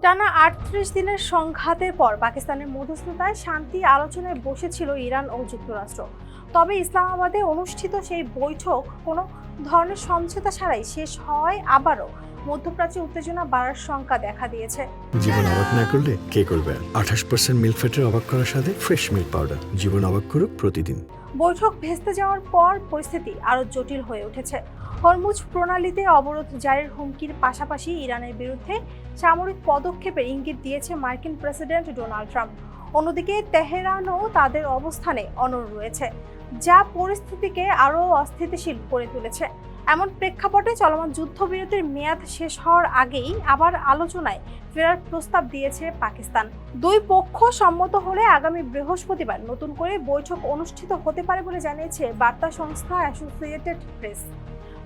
টানা ৩৮ দিনের সংঘাতের পর পাকিস্তানের মধ্যস্থতায় শান্তি আলোচনায় বসেছিল ইরান ও যুক্তরাষ্ট্র। তবে ইসলামাবাদে অনুষ্ঠিত সেই বৈঠক কোনো ধরনের সমঝোতা ছাড়াই শেষ হওয়ায় আবারও মধ্যপ্রাচ্যে উত্তেজনা বাড়ার শঙ্কা দেখা দিয়েছে। জীবন অবাক না করলে কে করবে? 28% মিল্ক ফ্যাটের অবাক করার সাথে ফ্রেশ মিল্ক পাউডার। জীবন অবাক করুক প্রতিদিন। বৈঠক ভেস্তে যাওয়ার পর পরিস্থিতি আরও জটিল হয়ে উঠেছে। হরমুজ প্রণালীতে অবরোধ জারির হুমকির পাশাপাশি ইরানের বিরুদ্ধে সামরিক পদক্ষেপের ইঙ্গিত দিয়েছে মার্কিন প্রেসিডেন্ট ডোনাল্ড ট্রাম্প। অন্যদিকে তেহরানও তাদের অবস্থানে অনড় রয়েছে, যা পরিস্থিতিকে আরও অস্থিতিশীল করে তুলেছে। এমন প্রেক্ষাপটে চলমান যুদ্ধবিরতির মেয়াদ শেষ হওয়ার আগেই আবার আলোচনায় ফেরার প্রস্তাব দিয়েছে পাকিস্তান। দুই পক্ষ সম্মত হলে আগামী বৃহস্পতিবার নতুন করে বৈঠক অনুষ্ঠিত হতে পারে বলে জানিয়েছে বার্তা সংস্থা অ্যাসোসিয়েটেড প্রেস।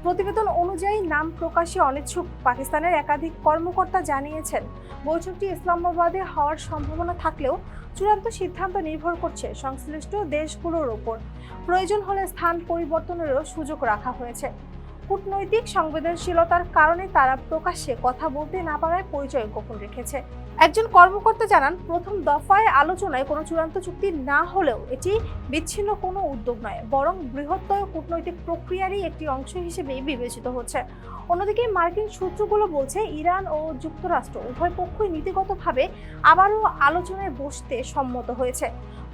প্রতিবেদন অনুযায়ী নাম প্রকাশে অনিচ্ছুক পাকিস্তানের একাধিক কর্মকর্তা জানিয়েছেন, বৈঠকটি ইসলামাবাদে হওয়ার সম্ভাবনা থাকলেও চূড়ান্ত সিদ্ধান্ত নির্ভর করছে সংশ্লিষ্ট দেশগুলোর ওপর। প্রয়োজন হলে স্থান পরিবর্তনেরও সুযোগ রাখা হয়েছে। কূটনৈতিক সংবেদনশীলতার কারণে তারা প্রকাশ্যে কথা বলতে না পারায় পরিচয় গোপন রেখেছে। একজন কর্মকর্তা জানান, প্রথম দফায় আলোচনায় কোনো চূড়ান্ত চুক্তি না হলেও এটি বিচ্ছিন্ন কোনো উদ্যোগ নয়, বরং বৃহত্তর কূটনৈতিক প্রক্রিয়ারই একটি অংশ হিসেবেই বিবেচিত হচ্ছে। অন্যদিকে মার্কিন সূত্রগুলো বলছে, ইরান ও যুক্তরাষ্ট্র উভয় পক্ষই নীতিগতভাবে আবারও আলোচনায় বসতে সম্মত হয়েছে।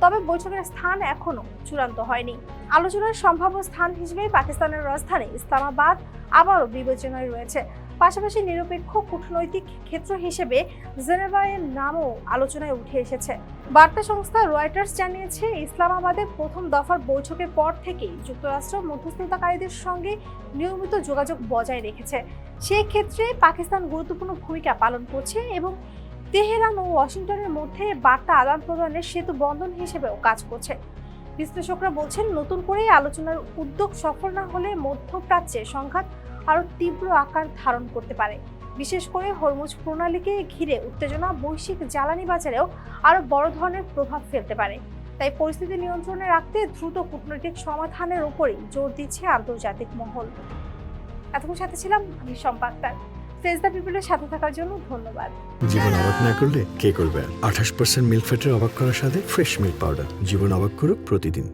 তবে বৈঠকের স্থান এখনো চূড়ান্ত হয়নি। আলোচনার সম্ভাব্য স্থান হিসেবে পাকিস্তানের রাজধানী ইসলামাবাদ আবারও বিবেচনায় রয়েছে। পাশাপাশি নিরপেক্ষ কূটনৈতিক ক্ষেত্র হিসেবে জেনেভার নামও আলোচনায় উঠে এসেছে। বার্তা সংস্থা রয়টার্স জানিয়েছে, ইসলামাবাদে প্রথম দফার বৈঠকের পর থেকেই যুক্তরাষ্ট্র মধ্যস্থতাকারীদের সঙ্গে নিয়মিত যোগাযোগ বজায় রেখেছে। সেই ক্ষেত্রে পাকিস্তান গুরুত্বপূর্ণ ভূমিকা পালন করছে এবং তেহরান ও ওয়াশিংটনের মধ্যে বার্তা আদান প্রদানের সেতু বন্ধন হিসেবেও কাজ করছে। বিশ্লেষকরা বলছেন, নতুন করে আলোচনার উদ্যোগ সফল না হলে মধ্যপ্রাচ্যে সংঘাত আরও তীব্র আকার ধারণ করতে পারে। বিশেষ করে হরমুজ প্রণালীকে ঘিরে উত্তেজনা বৈশ্বিক জ্বালানি বাজারেও আরও বড় ধরনের প্রভাব ফেলতে পারে। তাই পরিস্থিতি নিয়ন্ত্রণে রাখতে দ্রুত কূটনৈতিক সমাধানের উপরই জোর দিচ্ছে আন্তর্জাতিক মহল। এতক্ষণ সাথে ছিলাম আমি সম্পাদক। ফেস দ্য পিপলের সাথে থাকার জন্য ধন্যবাদ। জীবন অবাক না করলে কে করবে? 28% মিল্ক ফ্যাটের অবাক করার সাথে ফ্রেশ মিল্ক পাউডার। জীবন অবাক করুক প্রতিদিন।